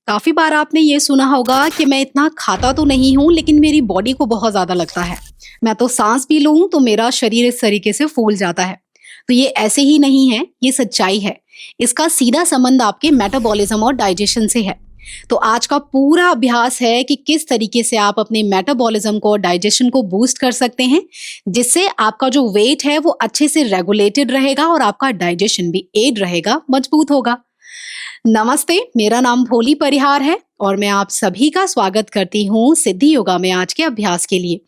काफी बार आपने ये सुना होगा कि मैं इतना खाता तो नहीं हूँ लेकिन मेरी बॉडी को बहुत ज्यादा लगता है। मैं तो सांस भी लूं तो मेरा शरीर इस तरीके से फूल जाता है। तो ये ऐसे ही नहीं है, ये सच्चाई है। इसका सीधा संबंध आपके मेटाबॉलिज्म और डाइजेशन से है। तो आज का पूरा अभ्यास है कि किस तरीके से आप अपने मेटाबॉलिज्म को और डाइजेशन को बूस्ट कर सकते हैं, जिससे आपका जो वेट है वो अच्छे से रेगुलेटेड रहेगा और आपका डाइजेशन भी एड रहेगा, मजबूत होगा। नमस्ते, मेरा नाम भोली परिहार है और मैं आप सभी का स्वागत करती हूँ सिद्धि योगा में आज के अभ्यास के लिए।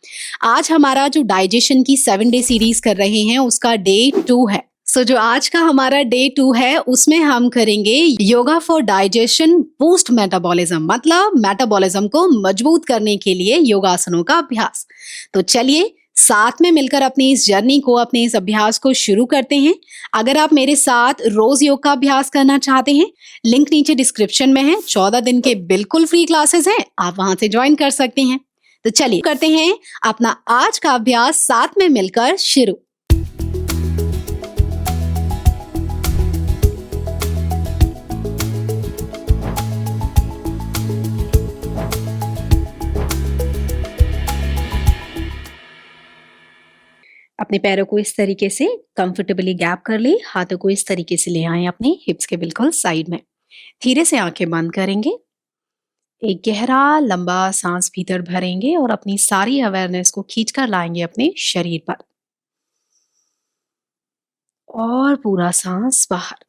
आज हमारा जो डाइजेशन की 7 डे सीरीज कर रहे हैं उसका डे 2 है। जो आज का हमारा डे 2 है उसमें हम करेंगे yoga for digestion boost metabolism, मतलब मेटाबॉलिज्म को मजबूत करने के लिए योगासनों का अभ्यास। तो चलिए साथ में मिलकर अपनी इस जर्नी को, अपने इस अभ्यास को शुरू करते हैं। अगर आप मेरे साथ रोज योग का अभ्यास करना चाहते हैं, लिंक नीचे डिस्क्रिप्शन में है। 14 दिन के बिल्कुल फ्री क्लासेस हैं, आप वहां से ज्वाइन कर सकते हैं। तो चलिए करते हैं अपना आज का अभ्यास साथ में मिलकर शुरू। अपने पैरों को इस तरीके से कंफर्टेबली गैप कर ले, हाथों को इस तरीके से ले आए अपने हिप्स के बिल्कुल साइड में। धीरे से आंखें बंद करेंगे, एक गहरा लंबा सांस भीतर भरेंगे और अपनी सारी अवेयरनेस को खींचकर लाएंगे अपने शरीर पर और पूरा सांस बाहर।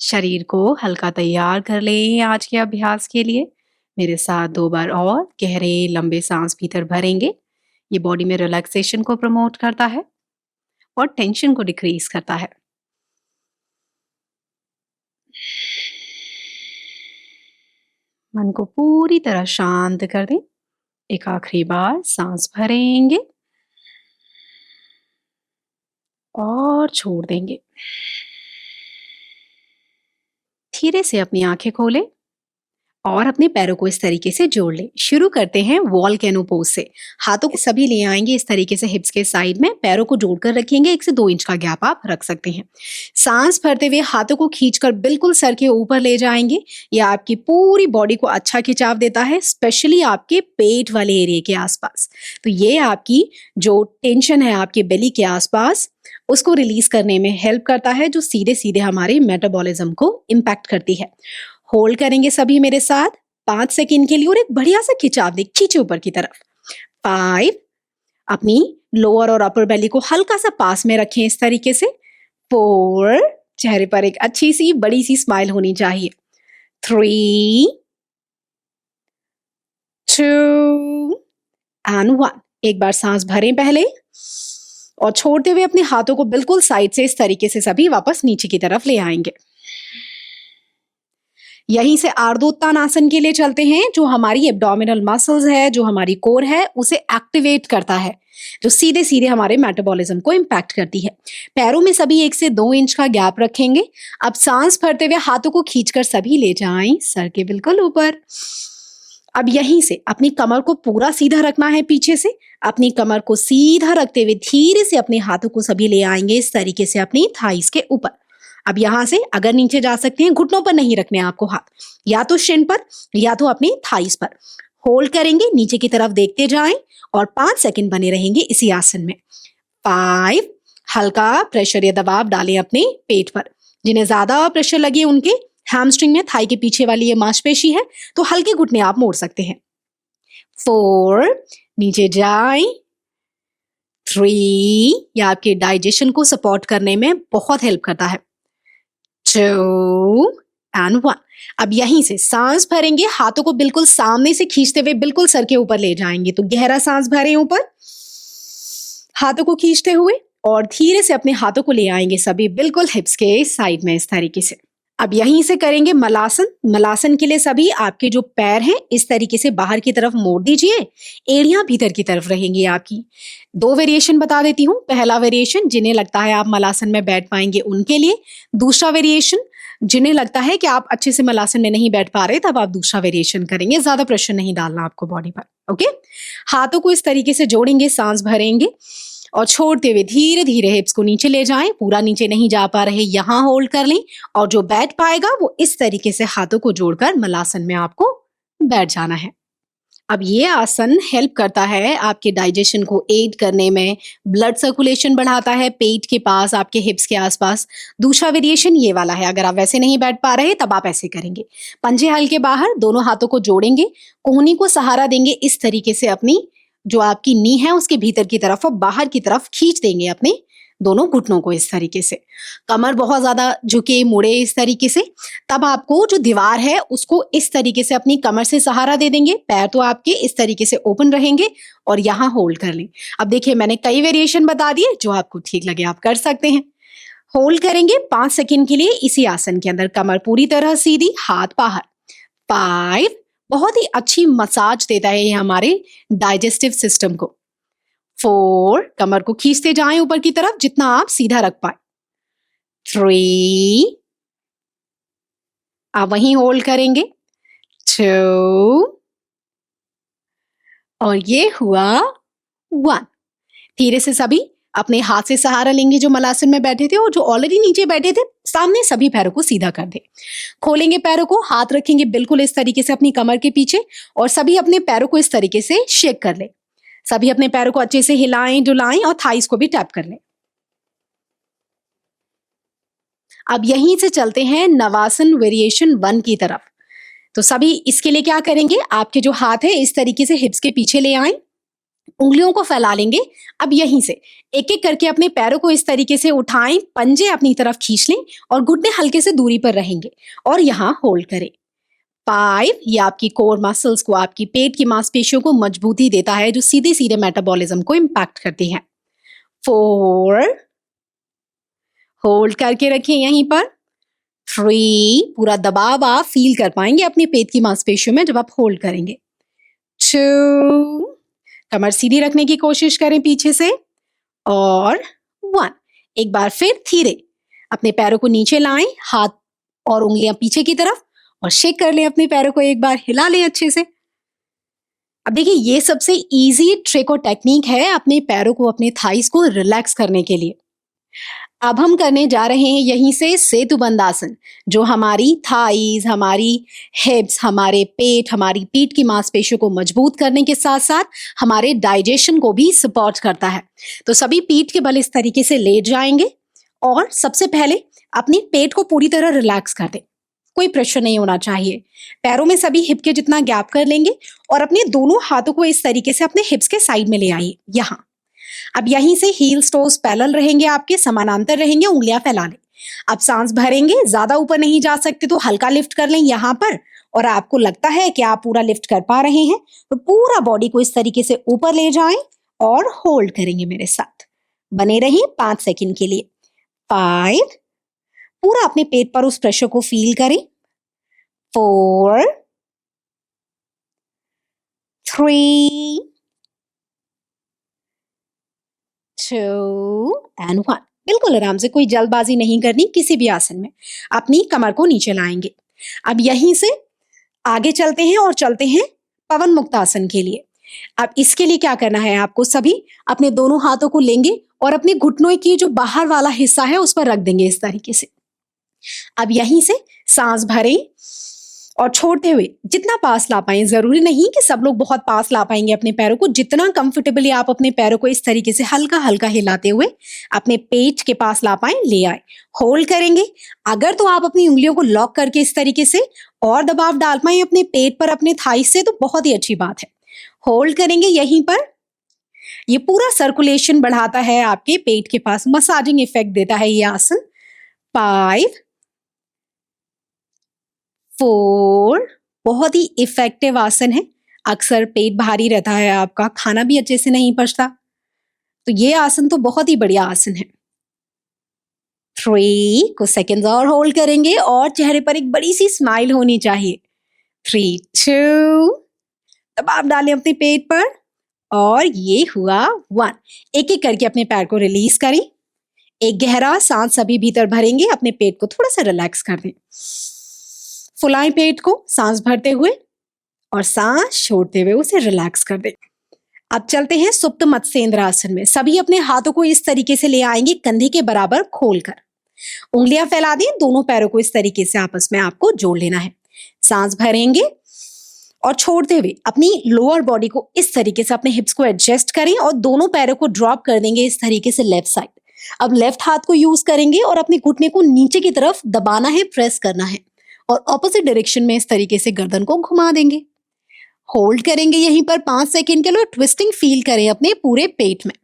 शरीर को हल्का तैयार कर लें आज के अभ्यास के लिए। मेरे साथ 2 बार और गहरे लंबे सांस भीतर भरेंगे। ये बॉडी में रिलैक्सेशन को प्रमोट करता है और टेंशन को डिक्रीज करता है। मन को पूरी तरह शांत कर दें। एक आखिरी बार सांस भरेंगे और छोड़ देंगे। धीरे से अपनी आंखें खोलें और अपने पैरों को इस तरीके से जोड़ लें। शुरू करते हैं वॉल्केनो पोज से। हाथों को सभी ले आएंगे इस तरीके से हिप्स के साइड में, पैरों को जोड़कर रखेंगे। 1 से 2 इंच का गैप आप रख सकते हैं। सांस भरते हुए हाथों को खींचकर बिल्कुल सर के ऊपर ले जाएंगे। यह आपकी पूरी बॉडी को अच्छा खिंचाव देता है, स्पेशली आपके पेट वाले एरिया के आसपास। तो ये आपकी जो टेंशन है आपके बेली के आसपास, उसको रिलीज करने में हेल्प करता है, जो सीधे सीधे हमारे मेटाबॉलिज्म को इम्पैक्ट करती है। होल्ड करेंगे सभी मेरे साथ 5 सेकंड के लिए और एक बढ़िया सा खिंचाव दे, खींचे ऊपर की तरफ। 5, अपनी लोअर और अपर बेली को हल्का सा पास में रखें इस तरीके से। 4, चेहरे पर एक अच्छी सी बड़ी सी स्माइल होनी चाहिए। 3, 2 and 1। एक बार सांस भरें पहले और छोड़ते हुए अपने हाथों को बिल्कुल साइड से इस तरीके से सभी वापस नीचे की तरफ ले आएंगे। यहीं से आर्द्रोत्तानासन के लिए चलते हैं, जो हमारी एब्डोमिनल मसल्स है, जो हमारी कोर है, उसे एक्टिवेट करता है, जो सीधे सीधे हमारे मेटाबॉलिज्म को इम्पैक्ट करती है। पैरों में सभी 1 से 2 इंच का गैप रखेंगे। अब सांस भरते हुए हाथों को खींचकर सभी ले जाएं सर के बिल्कुल ऊपर। अब यहीं से अपनी कमर को पूरा सीधा रखना है पीछे से। अपनी कमर को सीधा रखते हुए धीरे से अपने हाथों को सभी ले आएंगे इस तरीके से अपनी थाइस के ऊपर। अब यहां से अगर नीचे जा सकते हैं, घुटनों पर नहीं रखने आपको हाथ, या तो शिन पर या तो अपनी थाइस पर। होल्ड करेंगे, नीचे की तरफ देखते जाएं और 5 सेकंड बने रहेंगे इसी आसन में। 5, हल्का प्रेशर या दबाव डालें अपने पेट पर। जिन्हें ज्यादा प्रेशर लगे उनके हैमस्ट्रिंग में, थाई के पीछे वाली ये मांसपेशी है, तो हल्के घुटने आप मोड़ सकते हैं। 4, नीचे जाएं। 3, यह आपके डाइजेशन को सपोर्ट करने में बहुत हेल्प करता है। 2 and 1। अब यहीं से सांस भरेंगे, हाथों को बिल्कुल सामने से खींचते हुए बिल्कुल सर के ऊपर ले जाएंगे। तो गहरा सांस भरें ऊपर, हाथों को खींचते हुए और धीरे से अपने हाथों को ले आएंगे सभी बिल्कुल हिप्स के साइड में इस तरीके से। अब यहीं से करेंगे मलासन। मलासन के लिए सभी आपके जो पैर हैं इस तरीके से बाहर की तरफ मोड़ दीजिए, एड़ियां भीतर की तरफ रहेंगी आपकी। 2 वेरिएशन बता देती हूँ। पहला वेरिएशन जिन्हें लगता है आप मलासन में बैठ पाएंगे उनके लिए। दूसरा वेरिएशन जिन्हें लगता है कि आप अच्छे से मलासन में नहीं बैठ पा रहे, तब आप दूसरा वेरिएशन करेंगे। ज्यादा प्रेशर नहीं डालना आपको बॉडी पर। ओके, हाथों को इस तरीके से जोड़ेंगे, सांस भरेंगे और छोड़ते हुए धीरे धीरे हिप्स को नीचे ले जाएं। पूरा नीचे नहीं जा पा रहे, यहाँ होल्ड कर लें और जो बैठ पाएगा वो इस तरीके से हाथों को जोड़कर मलासन में आपको बैठ जाना है। अब ये आसन हेल्प करता है आपके डाइजेशन को एड करने में, ब्लड सर्कुलेशन बढ़ाता है पेट के पास, आपके हिप्स के आसपास। दूसरा वेरिएशन ये वाला है, अगर आप वैसे नहीं बैठ पा रहे तब आप ऐसे करेंगे, पंजे हल्के बाहर, दोनों हाथों को जोड़ेंगे, कोहनी को सहारा देंगे इस तरीके से, अपनी जो आपकी नी है उसके भीतर की तरफ और बाहर की तरफ खींच देंगे अपने दोनों घुटनों को इस तरीके से। कमर बहुत ज्यादा झुके मुड़े इस तरीके से, तब आपको जो दीवार है उसको इस तरीके से अपनी कमर से सहारा दे देंगे। पैर तो आपके इस तरीके से ओपन रहेंगे और यहाँ होल्ड कर लें। अब देखिए मैंने कई वेरिएशन बता दिए, जो आपको ठीक लगे आप कर सकते हैं। होल्ड करेंगे 5 सेकंड के लिए इसी आसन के अंदर, कमर पूरी तरह सीधी, हाथ बाहर। 5, बहुत ही अच्छी मसाज देता है ये हमारे डाइजेस्टिव सिस्टम को। 4, कमर को खींचते जाएं ऊपर की तरफ जितना आप सीधा रख पाए। 3, आप वहीं होल्ड करेंगे। 2, और ये हुआ 1। धीरे से सभी अपने हाथ से सहारा लेंगे जो मलासन में बैठे थे, और जो ऑलरेडी नीचे बैठे थे सामने सभी पैरों को सीधा कर दे। खोलेंगे पैरों को, हाथ रखेंगे बिल्कुल इस तरीके से अपनी कमर के पीछे, और सभी अपने पैरों को इस तरीके से शेक कर ले। सभी अपने पैरों को अच्छे से हिलाएं डुलाएं और थाइस को भी टैप कर लें। अब यहीं से चलते हैं नवासन वेरिएशन 1 की तरफ। तो सभी इसके लिए क्या करेंगे, आपके जो हाथ है इस तरीके से हिप्स के पीछे ले आएं, उंगलियों को फैला लेंगे। अब यहीं से एक एक करके अपने पैरों को इस तरीके से उठाएं, पंजे अपनी तरफ खींच लें और घुटने हल्के से दूरी पर रहेंगे और यहाँ होल्ड करें। 5, ये आपकी कोर मसल्स को, आपकी पेट की मांसपेशियों को मजबूती देता है, जो सीधे सीधे मेटाबॉलिज्म को इम्पैक्ट करती है। 4, होल्ड करके रखें यहीं पर। 3, पूरा दबाव आप फील कर पाएंगे अपने पेट की मांसपेशियों में जब आप होल्ड करेंगे। 2, कमर सीधी रखने की कोशिश करें पीछे से। और 1, एक बार फिर धीरे अपने पैरों को नीचे लाएं, हाथ और उंगलियां पीछे की तरफ, और शेक कर लें अपने पैरों को, एक बार हिला लें अच्छे से। अब देखिए ये सबसे इजी ट्रिक और टेक्निक है अपने पैरों को, अपने थाइस को रिलैक्स करने के लिए। अब हम करने जा रहे हैं यहीं से सेतुबंध आसन, जो हमारी थाइस, हमारी हिप्स, हमारे पेट, हमारी पीठ की मांसपेशियों को मजबूत करने के साथ साथ हमारे डाइजेशन को भी सपोर्ट करता है। तो सभी पीठ के बल इस तरीके से लेट जाएंगे और सबसे पहले अपनी पेट को पूरी तरह रिलैक्स कर दें, कोई प्रेशर नहीं होना चाहिए। पैरों में सभी हिप के जितना गैप कर लेंगे और अपने दोनों हाथों को इस तरीके से अपने हिप्स के साइड में ले आइए यहाँ। अब यहीं से हील्स टोस पैरेलल रहेंगे, आपके समानांतर रहेंगे, उंगलियां फैला लें। अब सांस भरेंगे, ज्यादा ऊपर नहीं जा सकते तो हल्का लिफ्ट कर लें यहाँ पर, और आपको लगता है कि आप पूरा लिफ्ट कर पा रहे हैं तो पूरा बॉडी को इस तरीके से ऊपर ले जाएं और होल्ड करेंगे मेरे साथ। बने रहिए 5 सेकंड के लिए। 5, पूरा अपने पेट पर उस प्रेशर को फील करें। 4, 3, 2 and 1। बिल्कुल आराम से, कोई जल्दबाजी नहीं करनी किसी भी आसन में। अपनी कमर को नीचे लाएंगे। अब यहीं से आगे चलते हैं और चलते हैं पवन मुक्त आसन के लिए। अब इसके लिए क्या करना है, आपको सभी अपने दोनों हाथों को लेंगे और अपने घुटनों की जो बाहर वाला हिस्सा है उस पर रख देंगे इस तरीके से। अब यहीं से सांस भरें और छोड़ते हुए जितना पास ला पाएं, जरूरी नहीं कि सब लोग बहुत पास ला पाएंगे अपने पैरों को, जितना कंफर्टेबली आप अपने पैरों को इस तरीके से हल्का हल्का हिलाते हुए अपने पेट के पास ला पाएं, ले आए। होल्ड करेंगे। अगर तो आप अपनी उंगलियों को लॉक करके इस तरीके से और दबाव डाल पाएं अपने पेट पर, अपने थाइस से, तो बहुत ही अच्छी बात है। होल्ड करेंगे यहीं पर। ये पूरा सर्कुलेशन बढ़ाता है आपके पेट के पास, मसाजिंग इफेक्ट देता है ये आसन। 5, 4, बहुत ही इफेक्टिव आसन है। अक्सर पेट भारी रहता है आपका, खाना भी अच्छे से नहीं पचता, तो ये आसन तो बहुत ही बढ़िया आसन है। 3, कुछ सेकंड्स और होल्ड करेंगे और चेहरे पर एक बड़ी सी स्माइल होनी चाहिए। 3, 2, दबाव डालें अपने पेट पर, और ये हुआ 1। एक एक करके अपने पैर को रिलीज करें। एक गहरा सांस सभी भीतर भरेंगे, अपने पेट को थोड़ा सा रिलैक्स कर दें। फुलाएं पेट को सांस भरते हुए और सांस छोड़ते हुए उसे रिलैक्स कर दें। अब चलते हैं सुप्त मत्स्येंद्र आसन में। सभी अपने हाथों को इस तरीके से ले आएंगे कंधे के बराबर खोलकर, उंगलियां फैला दें, दोनों पैरों को इस तरीके से आपस में आपको जोड़ लेना है। सांस भरेंगे और छोड़ते हुए अपनी लोअर बॉडी को इस तरीके से अपने हिप्स को एडजस्ट करें और दोनों पैरों को ड्रॉप कर देंगे इस तरीके से लेफ्ट साइड। अब लेफ्ट हाथ को यूज करेंगे और अपने घुटने को नीचे की तरफ दबाना है, प्रेस करना है और ऑपोजिट डायरेक्शन में इस तरीके से गर्दन को घुमा देंगे। होल्ड करेंगे यहीं पर 5 सेकंड के लिए, ट्विस्टिंग फील करें अपने पूरे पेट में।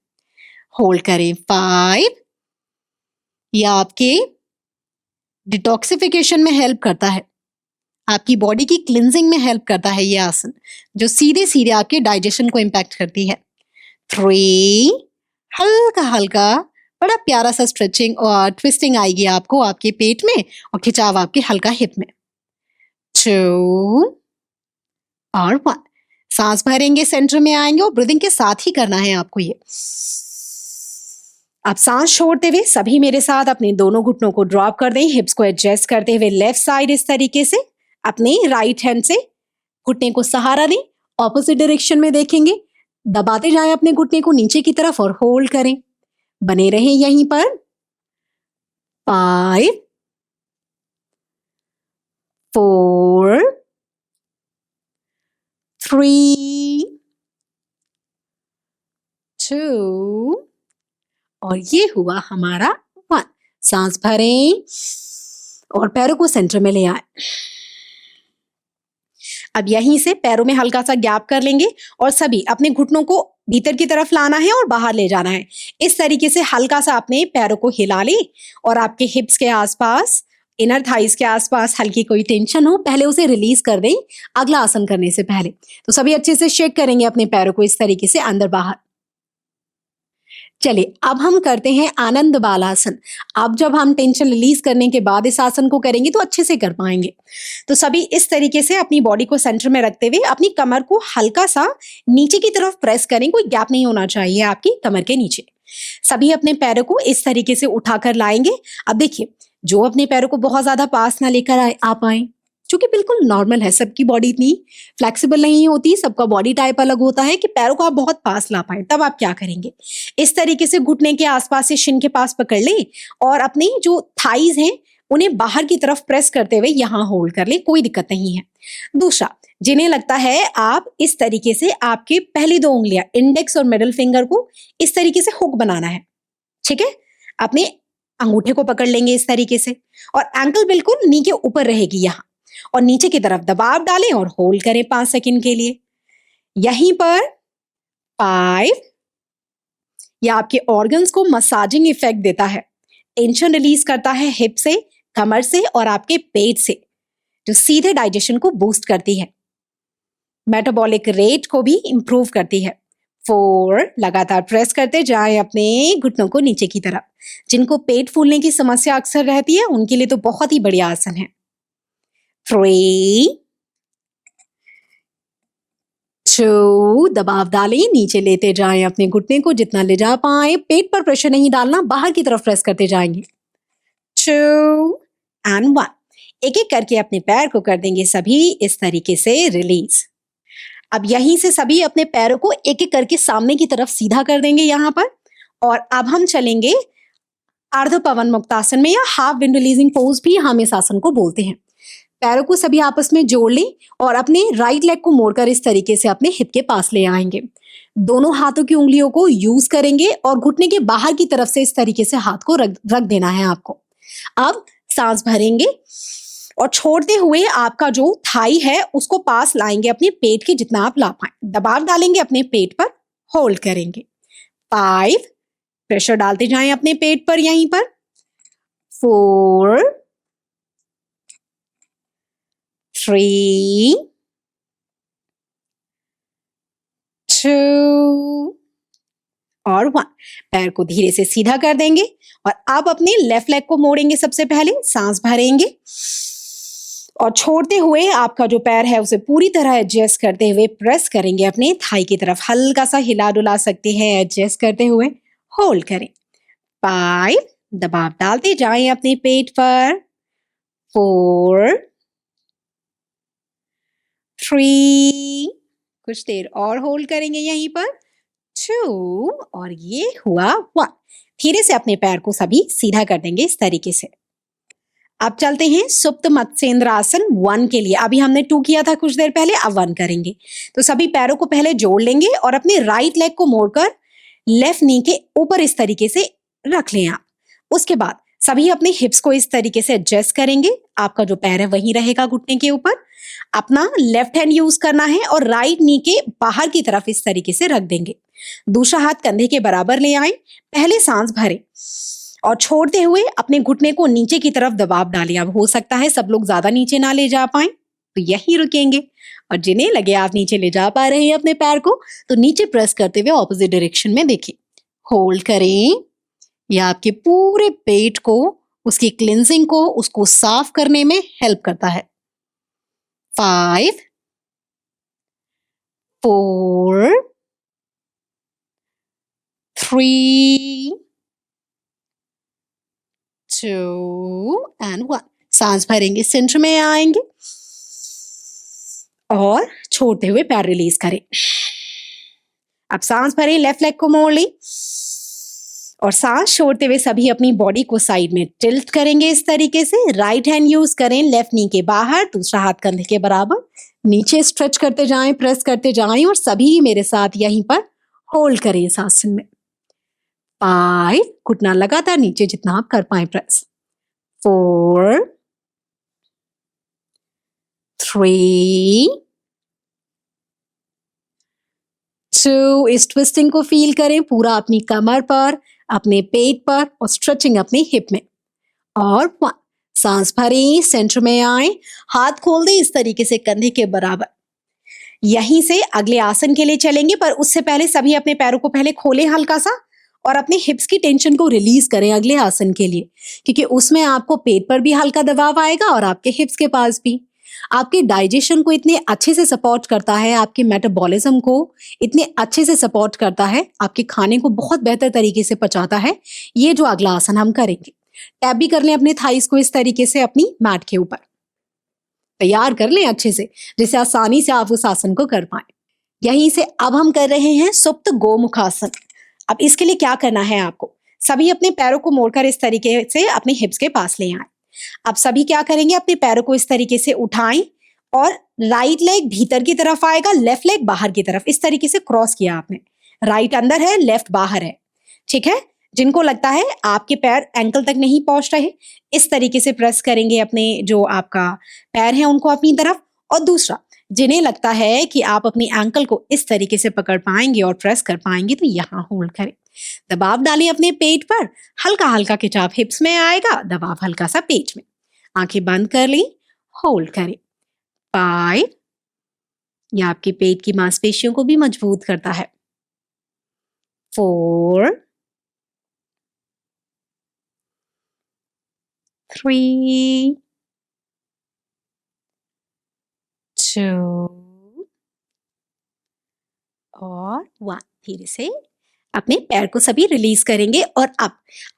होल्ड करें 5। यह आपके डिटॉक्सिफिकेशन में हेल्प करता है, आपकी बॉडी की क्लिनजिंग में हेल्प करता है ये आसन, जो सीधे सीधे आपके डाइजेशन को इम्पैक्ट करती है। 3, हल्का हल्का बड़ा प्यारा सा स्ट्रेचिंग और ट्विस्टिंग आएगी आपको आपके पेट में और खिंचाव आपके हल्का हिप में। 2 और 1। सांस भरेंगे, सेंटर में आएंगे और ब्रीदिंग के साथ ही करना है आपको ये। अब सांस छोड़ते हुए सभी मेरे साथ अपने दोनों घुटनों को ड्रॉप कर दें, हिप्स को एडजस्ट करते हुए लेफ्ट साइड इस तरीके से अपने राइट हैंड से घुटने को सहारा दें, ऑपोजिट डायरेक्शन में देखेंगे, दबाते जाएं अपने घुटने को नीचे की तरफ और होल्ड करें। बने रहें यहीं पर। 5, 4, 3, 2 और ये हुआ हमारा 1। सांस भरें और पैरों को सेंटर में ले आए। अब यहीं से पैरों में हल्का सा गैप कर लेंगे और सभी अपने घुटनों को भीतर की तरफ लाना है और बाहर ले जाना है। इस तरीके से हल्का सा अपने पैरों को हिला लें और आपके हिप्स के आसपास, इनर थाइज के आसपास हल्की कोई टेंशन हो, पहले उसे रिलीज कर दें अगला आसन करने से पहले। तो सभी अच्छे से शेक करेंगे अपने पैरों को इस तरीके से अंदर बाहर। चलिए अब हम करते हैं आनंद बालासन। अब जब हम टेंशन रिलीज करने के बाद इस आसन को करेंगे तो अच्छे से कर पाएंगे। तो सभी इस तरीके से अपनी बॉडी को सेंटर में रखते हुए अपनी कमर को हल्का सा नीचे की तरफ प्रेस करें, कोई गैप नहीं होना चाहिए आपकी कमर के नीचे। सभी अपने पैरों को इस तरीके से उठाकर लाएंगे। अब देखिए, जो अपने पैरों को बहुत ज्यादा पास ना लेकर आ पाए, जो कि बिल्कुल नॉर्मल है, सबकी बॉडी इतनी फ्लेक्सिबल नहीं होती, सबका बॉडी टाइप अलग होता है कि पैरों को आप बहुत पास ला पाए, तब आप क्या करेंगे, इस तरीके से घुटने के आसपास से शिन के पास पकड़ लें और अपनी जो थाइज हैं उन्हें बाहर की तरफ प्रेस करते हुए यहां होल्ड कर ले, कोई दिक्कत नहीं है। दूसरा, जिन्हें लगता है आप इस तरीके से आपके पहली 2 उंगलियां इंडेक्स और मिडिल फिंगर को इस तरीके से हुक बनाना है, ठीक है, अपने अंगूठे को पकड़ लेंगे इस तरीके से और एंकल बिल्कुल नी के ऊपर रहेगी यहां और नीचे की तरफ दबाव डालें और होल्ड करें 5 सेकंड के लिए। यहीं पर 5, यह आपके ऑर्गन्स को मसाजिंग इफेक्ट देता है, टेंशन रिलीज करता है हिप से, कमर से और आपके पेट से, जो सीधे डाइजेशन को बूस्ट करती है, मेटाबॉलिक रेट को भी इंप्रूव करती है। 4, लगातार प्रेस करते जाएं अपने घुटनों को नीचे की तरफ। जिनको पेट फूलने की समस्या अक्सर रहती है उनके लिए तो बहुत ही बढ़िया आसन है। 3, 2, दबाव डालें, नीचे लेते जाएं अपने घुटने को जितना ले जा पाए, पेट पर प्रेशर नहीं डालना, बाहर की तरफ प्रेस करते जाएंगे। 2 and 1। एक एक करके अपने पैर को कर देंगे सभी इस तरीके से रिलीज। अब यहीं से सभी अपने पैरों को एक एक करके सामने की तरफ सीधा कर देंगे यहां पर और अब हम चलेंगे अर्ध पवन मुक्तासन में, या हाफ विंड रिलीजिंग पोज भी हम इस आसन को बोलते हैं। पैरों को सभी आपस में जोड़ लें और अपने राइट लेग को मोड़कर इस तरीके से अपने हिप के पास ले आएंगे। दोनों हाथों की उंगलियों को यूज करेंगे और घुटने के बाहर की तरफ से इस तरीके से हाथ को रख देना है आपको। अब सांस भरेंगे और छोड़ते हुए आपका जो थाई है उसको पास लाएंगे अपने पेट के जितना आप ला पाए, दबाव डालेंगे अपने पेट पर, होल्ड करेंगे। 5, प्रेशर डालते जाएं अपने पेट पर यहीं पर। 4, 3, 2 और 1। पैर को धीरे से सीधा कर देंगे और अब अपने लेफ्ट लेग को मोड़ेंगे। सबसे पहले सांस भरेंगे और छोड़ते हुए आपका जो पैर है उसे पूरी तरह एडजस्ट करते हुए प्रेस करेंगे अपने थाई की तरफ, हल्का सा हिला डुला सकते हैं एडजस्ट करते हुए, होल्ड करें। 5, दबाव डालते जाएं अपने पेट पर। 4, 3, कुछ देर और होल्ड करेंगे यहीं पर। टू और ये हुआ वन। धीरे से अपने पैर को सभी सीधा कर देंगे इस तरीके से। अब चलते हैं सुप्त मत्स्येंद्रासन वन के लिए। अभी हमने टू किया था कुछ देर पहले, अब वन करेंगे। तो सभी पैरों को पहले जोड़ लेंगे और अपने राइट लेग को मोड़कर लेफ्ट नी के ऊपर इस तरीके से रख लें आप। उसके बाद सभी अपने हिप्स को इस तरीके से एडजस्ट करेंगे। आपका जो पैर है वहीं रहेगा घुटने के ऊपर। अपना लेफ्ट हैंड यूज करना है और राइट नी के बाहर की तरफ इस तरीके से रख देंगे। दूसरा हाथ कंधे के बराबर ले आए। पहले सांस भरें और छोड़ते हुए अपने घुटने को नीचे की तरफ दबाव डालें। अब हो सकता है सब लोग ज्यादा नीचे ना ले जा पाए, तो यहीं रुकेंगे। और जिन्हें लगे आप नीचे ले जा पा रहे हैं अपने पैर को, तो नीचे प्रेस करते हुए ऑपोजिट डायरेक्शन में देखिए। होल्ड करें। यह आपके पूरे पेट को, उसकी क्लिंजिंग को, उसको साफ करने में हेल्प करता है। 5 4 3 2 and 1। सांस भरेंगे, सेंटर में आएंगे और छोड़ते हुए पैर रिलीज करें। अब सांस भरें, लेफ्ट लेग को मोड़ लें और सांस छोड़ते हुए सभी अपनी बॉडी को साइड में टिल्ट करेंगे इस तरीके से। राइट हैंड यूज करें लेफ्ट नी के बाहर, दूसरा हाथ कंधे के बराबर। नीचे स्ट्रेच करते जाएं, प्रेस करते जाएं और सभी मेरे साथ यहीं पर होल्ड करें इस आसन में। 5 घुटना लगातार नीचे जितना आप कर पाए प्रेस। 4 3 2 इस ट्विस्टिंग को फील करें पूरा अपनी कमर पर, अपने पेट पर और स्ट्रेचिंग अपने हिप में। और 1 सांस भरें, सेंटर में आए, हाथ खोल दें इस तरीके से कंधे के बराबर। यहीं से अगले आसन के लिए चलेंगे, पर उससे पहले सभी अपने पैरों को पहले खोलें हल्का सा और अपने हिप्स की टेंशन को रिलीज करें अगले आसन के लिए, क्योंकि उसमें आपको पेट पर भी हल्का दबाव आएगा और आपके हिप्स के पास भी। आपके डाइजेशन को इतने अच्छे से सपोर्ट करता है, आपके मेटाबॉलिज्म को इतने अच्छे से सपोर्ट करता है, आपके खाने को बहुत बेहतर तरीके से पचाता है। ये जो अगला आसन हम करेंगे, टैप भी कर लें अपने थाइस को इस तरीके से अपनी मैट के ऊपर, तैयार कर लें अच्छे से, जिससे आसानी से आप उस आसन को कर पाए। यहीं से अब हम कर रहे हैं सुप्त गोमुखासन। अब इसके लिए क्या करना है आपको, सभी अपने पैरों को मोड़कर इस तरीके से अपने हिप्स के पास ले आए। अब सभी क्या करेंगे, अपने पैरों को इस तरीके से उठाएं और राइट लेग भीतर की तरफ आएगा, लेफ्ट लेग बाहर की तरफ। इस तरीके से क्रॉस किया आपने, राइट अंदर है, लेफ्ट बाहर है, ठीक है। जिनको लगता है आपके पैर एंकल तक नहीं पहुंच रहे, इस तरीके से प्रेस करेंगे अपने जो आपका पैर है उनको अपनी तरफ। और दूसरा, जिन्हें लगता है कि आप अपनी एंकल को इस तरीके से पकड़ पाएंगे और प्रेस कर पाएंगे, तो यहाँ होल्ड करें। दबाव डालें अपने पेट पर, हल्का हल्का खिंचाव हिप्स में आएगा, दबाव हल्का सा पेट में। आंखें बंद कर ली, होल्ड करें। 5 यह आपके पेट की मांसपेशियों को भी मजबूत करता है। 4 3 2 और 1। धीरे से अपने पैर को सभी रिलीज करेंगे और अब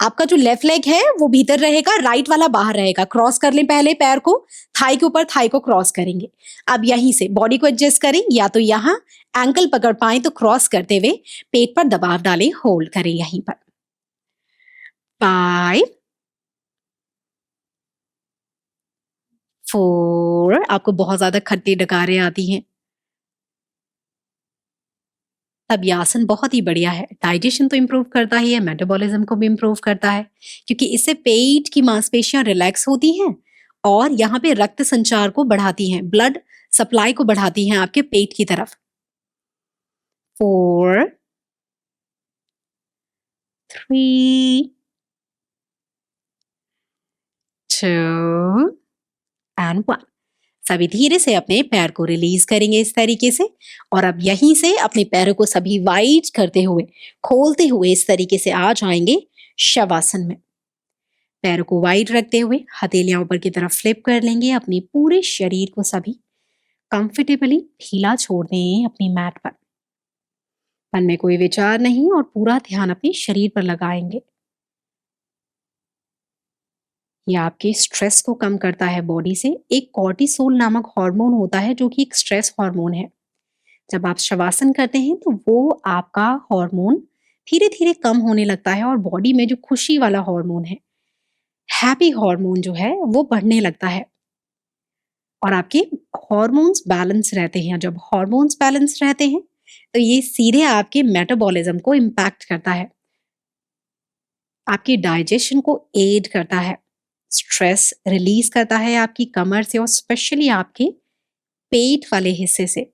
आपका जो लेफ्ट लेग है वो भीतर रहेगा, राइट वाला बाहर रहेगा। क्रॉस कर लें पहले पैर को, थाई के ऊपर थाई को क्रॉस करेंगे। अब यहीं से बॉडी को एडजस्ट करें, या तो यहाँ एंकल पकड़ पाए तो क्रॉस करते हुए पेट पर दबाव डालें, होल्ड करें यहीं पर। 5 4 आपको बहुत ज्यादा खट्टी डकारें आती हैं, तब यह आसन बहुत ही बढ़िया है। डाइजेशन तो इम्प्रूव करता ही है, मेटाबॉलिज्म को भी इम्प्रूव करता है, क्योंकि इससे पेट की मांसपेशियां रिलैक्स होती हैं और यहाँ पे रक्त संचार को बढ़ाती हैं, ब्लड सप्लाई को बढ़ाती हैं आपके पेट की तरफ। 4 3 2 and 1। सभी धीरे से अपने पैर को रिलीज करेंगे इस तरीके से, और अब यहीं से अपने पैरों को सभी वाइड करते हुए, खोलते हुए इस तरीके से आ जाएंगे शवासन में। पैरों को वाइड रखते हुए हथेलियां ऊपर की तरफ फ्लिप कर लेंगे, अपने पूरे शरीर को सभी कंफर्टेबली ढीला छोड़ दें अपनी मैट पर। मन में कोई विचार नहीं और पूरा ध्यान अपने शरीर पर लगाएंगे। यह आपके स्ट्रेस को कम करता है बॉडी से। एक कॉर्टिसोल नामक हार्मोन होता है जो कि एक स्ट्रेस हार्मोन है। जब आप शवासन करते हैं तो वो आपका हार्मोन धीरे धीरे कम होने लगता है और बॉडी में जो खुशी वाला हार्मोन है, हैप्पी हार्मोन जो है वो बढ़ने लगता है और आपके हार्मोन्स बैलेंस रहते हैं। जब हार्मोन्स बैलेंस रहते हैं तो ये सीधे आपके मेटाबॉलिज्म को इम्पैक्ट करता है, आपकी डाइजेशन को एड करता है, स्ट्रेस रिलीज करता है आपकी कमर से और स्पेशली आपके पेट वाले हिस्से से,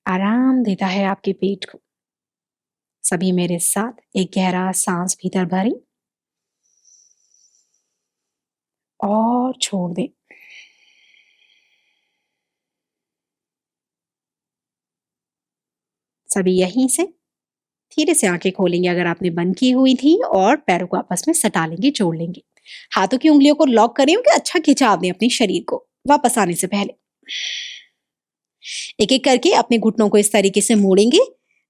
आराम देता है आपके पेट को। सभी मेरे साथ एक गहरा सांस भीतर भरें और छोड़ दें। सभी यहीं से धीरे से आंखें खोलेंगे अगर आपने बंद की हुई थी और पैरों को आपस में सटा लेंगे, जोड़ लेंगे। हाथों की उंगलियों को लॉक करें कि अच्छा खिंचाव दें अपने शरीर को वापस आने से पहले। एक एक करके अपने घुटनों को इस तरीके से मोड़ेंगे,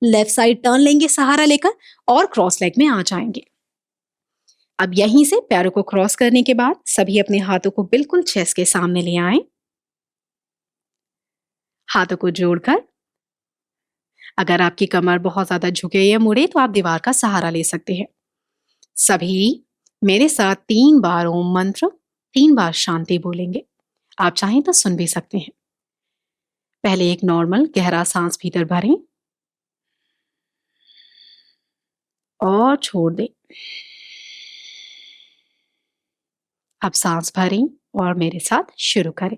लेफ्ट साइड टर्न लेंगे सहारा लेकर और क्रॉस लेग में आ जाएंगे। अब यहीं से पैरों को क्रॉस करने के बाद सभी अपने हाथों को बिल्कुल चेस्ट के सामने ले आए। हाथों को जोड़कर अगर आपकी कमर बहुत ज्यादा झुके या मुड़े तो आप दीवार का सहारा ले सकते हैं। सभी मेरे साथ 3 बार ओम मंत्र, 3 बार शांति बोलेंगे। आप चाहें तो सुन भी सकते हैं। पहले एक नॉर्मल गहरा सांस भीतर भरें और छोड़ दें। अब सांस भरें और मेरे साथ शुरू करें।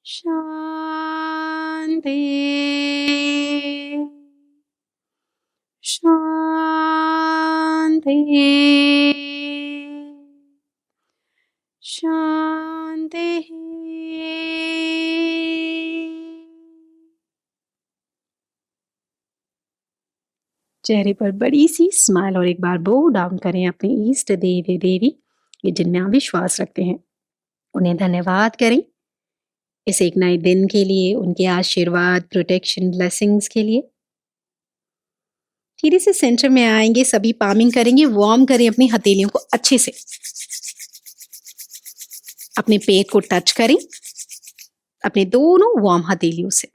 शांति शांति शांति। चेहरे पर बड़ी सी स्माइल और एक बार बो डाउन करें अपने इष्ट देवी देवी ये जिनमें आप विश्वास रखते हैं, उन्हें धन्यवाद करें इस एक नए दिन के लिए, उनके आशीर्वाद, प्रोटेक्शन, ब्लेसिंग्स के लिए। धीरे से सेंटर में आएंगे, सभी पामिंग करेंगे, वार्म करें अपनी हथेलियों को अच्छे से, अपने पेट को टच करें अपने दोनों वार्म हथेलियों से।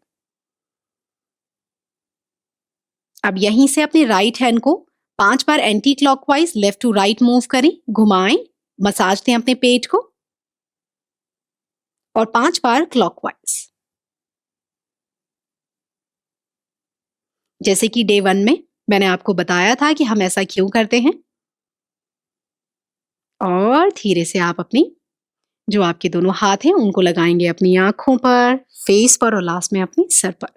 अब यहीं से अपने राइट हैंड को 5 बार anticlockwise left to right move करें, घुमाएं, मसाज दें अपने पेट को और 5 बार क्लॉकवाइज। जैसे कि डे 1 में मैंने आपको बताया था कि हम ऐसा क्यों करते हैं। और धीरे से आप अपनी जो आपके दोनों हाथ हैं उनको लगाएंगे अपनी आंखों पर, फेस पर और लास्ट में अपनी सर पर।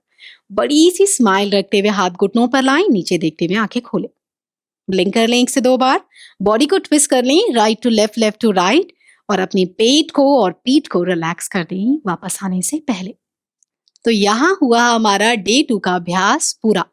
बड़ी सी स्माइल रखते हुए हाथ घुटनों पर लाएं, नीचे देखते हुए आंखें खोलें, ब्लिंक कर लें 1 से 2 बार, बॉडी को ट्विस्ट कर लें right to left, left to right और अपनी पेट को और पीठ को रिलैक्स कर दें वापस आने से पहले। तो यहाँ हुआ हमारा डे 2 का अभ्यास पूरा।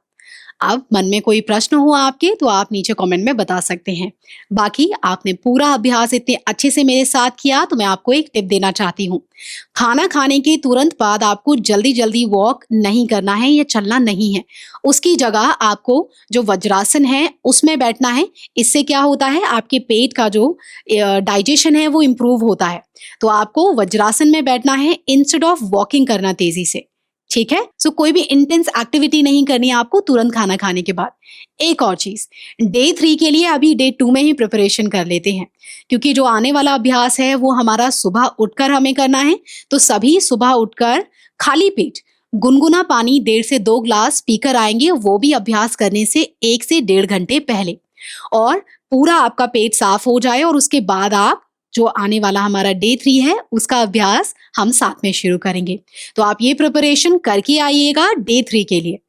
अब मन में कोई प्रश्न हो आपके तो आप नीचे कमेंट में बता सकते हैं। बाकी आपने पूरा अभ्यास इतने अच्छे से मेरे साथ किया तो मैं आपको एक टिप देना चाहती हूँ। खाना खाने के तुरंत बाद आपको जल्दी जल्दी वॉक नहीं करना है या चलना नहीं है। उसकी जगह आपको जो वज्रासन है उसमें बैठना है। इससे क्या होता है, आपके पेट का जो डाइजेशन है वो इम्प्रूव होता है। तो आपको वज्रासन में बैठना है इंस्टेड ऑफ वॉकिंग करना तेजी से। ठीक है, सो कोई भी इंटेंस एक्टिविटी नहीं करनी है आपको तुरंत खाना खाने के बाद। एक और चीज, डे 3 के लिए अभी डे 2 में ही प्रिपरेशन कर लेते हैं, क्योंकि जो आने वाला अभ्यास है वो हमारा सुबह उठकर हमें करना है। तो सभी सुबह उठकर खाली पेट गुनगुना पानी 1.5 से 2 ग्लास पीकर आएंगे, वो भी अभ्यास करने से 1 से 1.5 घंटे पहले, और पूरा आपका पेट साफ हो जाए और उसके बाद आप जो आने वाला हमारा डे 3 है उसका अभ्यास हम साथ में शुरू करेंगे। तो आप ये प्रिपरेशन करके आइएगा डे 3 के लिए।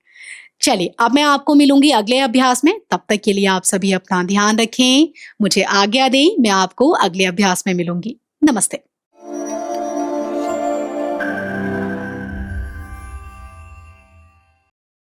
चलिए, अब मैं आपको मिलूंगी अगले अभ्यास में। तब तक के लिए आप सभी अपना ध्यान रखें, मुझे आज्ञा दें। मैं आपको अगले अभ्यास में मिलूंगी। नमस्ते।